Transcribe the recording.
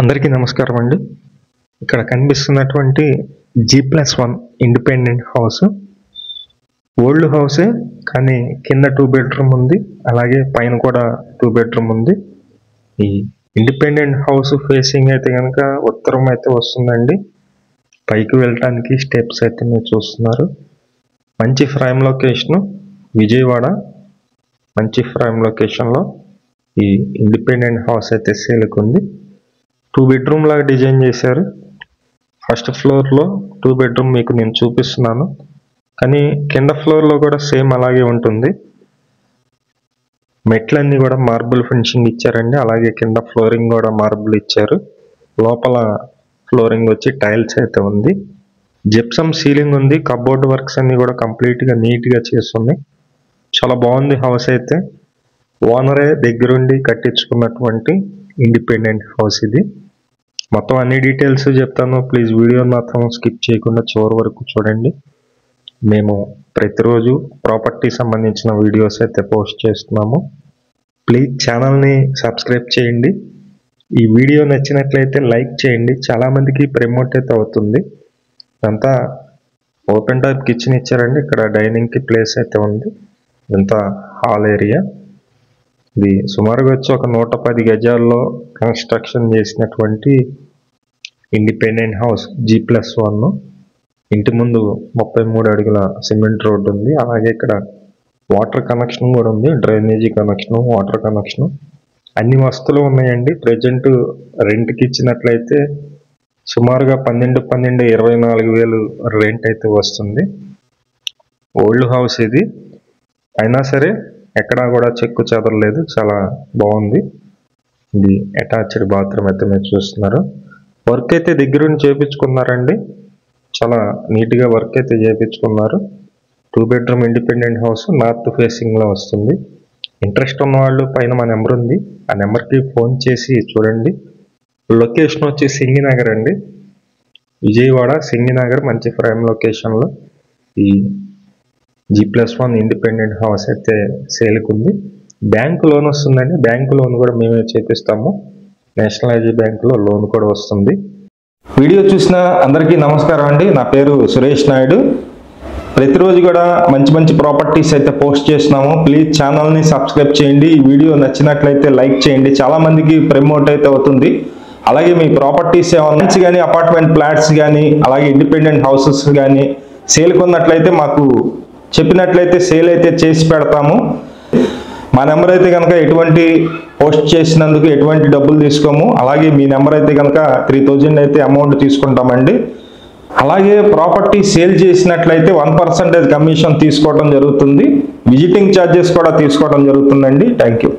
అందరికీ నమస్కారం అండి. ఇక్కడ కనిపిస్తున్నటువంటి G+1 ఇండిపెండెంట్ హౌస్ ఓల్డ్ హౌసే, కానీ కింద 2 బెడ్రూమ్ ఉంది, అలాగే పైన కూడా 2 బెడ్రూమ్ ఉంది. ఈ ఇండిపెండెంట్ హౌస్ ఫేసింగ్ అయితే కనుక ఉత్తరం అయితే వస్తుందండి. పైకి వెళ్ళటానికి స్టెప్స్ అయితే మీరు చూస్తున్నారు. మంచి ప్రైమ్ లొకేషన్, విజయవాడ. మంచి ప్రైమ్ లొకేషన్లో ఈ ఇండిపెండెంట్ హౌస్ అయితే సేల్కి ఉంది. 2 బెడ్రూమ్ లాగా డిజైన్ చేశారు. ఫస్ట్ ఫ్లోర్లో 2 బెడ్రూమ్ మీకు నేను చూపిస్తున్నాను, కానీ కింద ఫ్లోర్లో కూడా సేమ్ అలాగే ఉంటుంది. మెట్లన్నీ కూడా మార్బుల్ ఫినిషింగ్ ఇచ్చారండి, అలాగే కింద ఫ్లోరింగ్ కూడా మార్బుల్ ఇచ్చారు. లోపల ఫ్లోరింగ్ వచ్చి టైల్స్ అయితే ఉంది. జిప్సమ్ సీలింగ్ ఉంది. కబోర్డ్ వర్క్స్ అన్ని కూడా కంప్లీట్గా నీట్గా చేస్తున్నాయి. చాలా బాగుంది హౌస్ అయితే. ఓనరే దగ్గరుండి కట్టించుకున్నటువంటి ఇండిపెండెంట్ హౌస్ ఇది. మొత్తం అన్ని డీటెయిల్స్ చెప్తాను. ప్లీజ్ వీడియో మాత్రం స్కిప్ చేయకుండా చివరి వరకు చూడండి. మేము ప్రతిరోజు ప్రాపర్టీ సంబంధించిన వీడియోస్ అయితే పోస్ట్ చేస్తున్నాము. ప్లీజ్ ఛానల్ని సబ్స్క్రైబ్ చేయండి. ఈ వీడియో నచ్చినట్లయితే లైక్ చేయండి. చాలామందికి ప్రమోట్ అయితే అవుతుంది. అంతా ఓపెన్ టైప్ కిచెన్ ఇచ్చారండి. ఇక్కడ డైనింగ్కి ప్లేస్ అయితే ఉంది. ఇదంతా హాల్ ఏరియా. ఇది సుమారుగా వచ్చి ఒక 110 గజాల్లో కన్స్ట్రక్షన్ చేసినటువంటి ఇండిపెండెంట్ హౌస్ G+1. ఇంటి ముందు 33 అడుగుల సిమెంట్ రోడ్డు ఉంది. అలాగే ఇక్కడ వాటర్ కనెక్షన్ కూడా ఉంది. డ్రైనేజీ కనెక్షన్, వాటర్ కనెక్షన్, అన్ని వస్తువులు ఉన్నాయండి. ప్రజెంట్ రెంట్కి ఇచ్చినట్లయితే సుమారుగా 24,000 రెంట్ అయితే వస్తుంది. ఓల్డ్ హౌస్ ఇది, అయినా సరే ఎక్కడా కూడా చెక్కు చెదరలేదు. చాలా బాగుంది. ఇది అటాచ్డ్ బాత్రూమ్ అయితే మీరు చూస్తున్నారు. వర్క్ అయితే దగ్గరుండి చేయించుకున్నారండి. చాలా నీట్గా వర్క్ అయితే చేయించుకున్నారు. 2 బెడ్రూమ్ ఇండిపెండెంట్ హౌస్ నార్త్ ఫేసింగ్లో వస్తుంది. ఇంట్రెస్ట్ ఉన్న వాళ్ళు పైన మా నెంబర్ ఉంది, ఆ నెంబర్కి ఫోన్ చేసి చూడండి. లొకేషన్ వచ్చి సింగినగర్ అండి, విజయవాడ సింగినగర్. మంచి ప్రైమ్ లొకేషన్లో ఈ G+1 ఇండిపెండెంట్ హౌస్ అయితే సేల్కి ఉంది. బ్యాంకు లోన్ వస్తుందండి. బ్యాంకు లోన్ కూడా మేమే చేపిస్తాము. నేషనలైజ్ బ్యాంకులో లోన్ కూడా వస్తుంది. వీడియో చూసిన అందరికీ నమస్కారం అండి. నా పేరు సురేష్ నాయుడు. ప్రతిరోజు కూడా మంచి మంచి ప్రాపర్టీస్ అయితే పోస్ట్ చేస్తున్నాము. ప్లీజ్ ఛానల్ని సబ్స్క్రైబ్ చేయండి. ఈ వీడియో నచ్చినట్లయితే లైక్ చేయండి. చాలామందికి ప్రమోట్ అయితే అవుతుంది. అలాగే మీ ప్రాపర్టీస్ ఏమన్నా కానీ అపార్ట్మెంట్ ఫ్లాట్స్ కానీ అలాగే ఇండిపెండెంట్ హౌసెస్ కానీ సేల్కి ఉన్నట్లయితే మాకు చెప్పినట్లయితే సేల్ అయితే చేసి పెడతాము. మా నెంబర్ అయితే కనుక ఎటువంటి పోస్ట్ చేసినందుకు ఎటువంటి డబ్బులు తీసుకోము. అలాగే మీ నెంబర్ అయితే కనుక 3000 అయితే అమౌంట్ తీసుకుంటామండి. అలాగే ప్రాపర్టీ సేల్ చేసినట్లయితే 1% కమిషన్ తీసుకోవడం జరుగుతుంది. విజిటింగ్ ఛార్జెస్ కూడా తీసుకోవడం జరుగుతుందండి. Thank you.